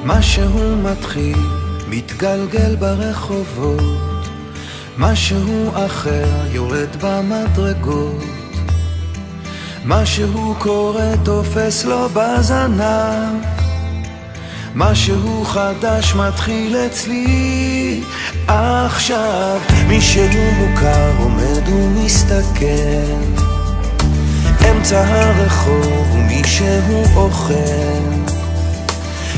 משהו מתחיל, מתגלגל ברחובות, משהו אחר יורד במדרגות, משהו קורה תופס לו בזנב, משהו חדש מתחיל אצלי עכשיו. מישהו מוכר עומד ומסתכל אמצע הרחוב ומישהו אוכל,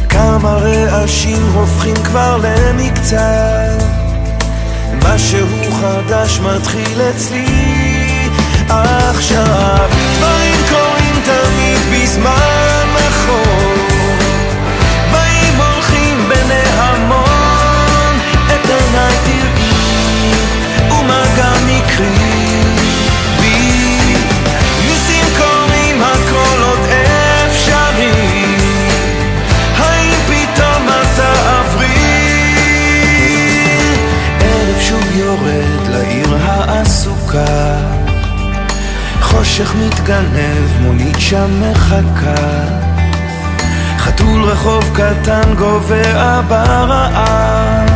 כמה רעשים הופכים כבר למקצת, משהו חדש מתחיל אצלי עכשיו. דברים קורים תמיד בזמן נכון, באים הולכים בני המון, את עיניי תראי ומגע מקרי בי, ניסים קורים הכל עוד אפשרי, האם פתאום את תעברי? ערב שוב יורד לעיר העסוקה, חושך מתגנב, מונית שם מחכה, חתול רחוב קטן גובע ברעב,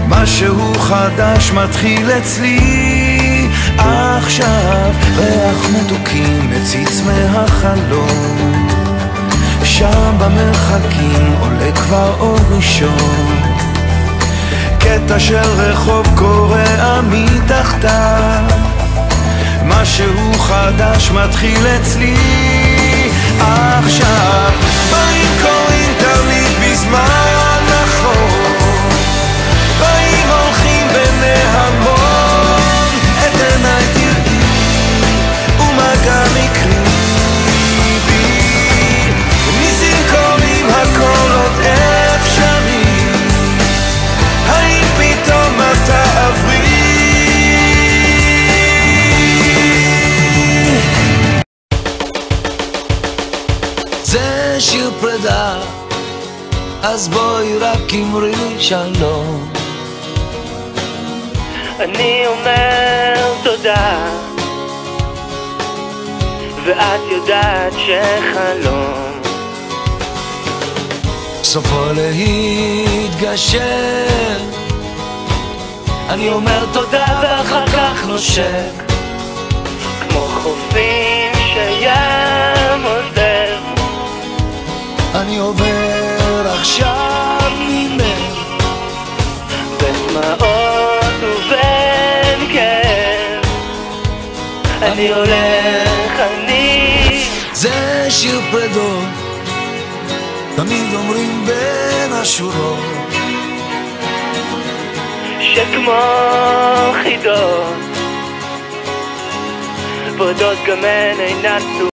משהו חדש מתחיל אצלי עכשיו. ריח מתוקים מציץ מהחלום, שם במרחקים עולה כבר אור ראשון, קטע של רחוב קורע מתחתיו, משהו חדש מתחיל אצלי עכשיו. באים קוראים תמיד בזמן נכון, באים הולכים בני המון, את עיניי תראי ומגע מקרי בי, ניסים קוראים הכל עוד אפשרי, האם פתאום את תעברי? זה שיר פרידה, אז בואי רק אמרי שלום. אני אומר תודה, ואת יודעת שחלום סופו להתגשר, אני אומר תודה ואחר כך נושק, כמו חופים שים עוזב. אני עובר עכשיו ממך בין דמעות ובין כאב, אני הולך, אני. זה שיר פרידות, תמיד אומרים בין השורות, שכמו חידות בודות גם הן אינן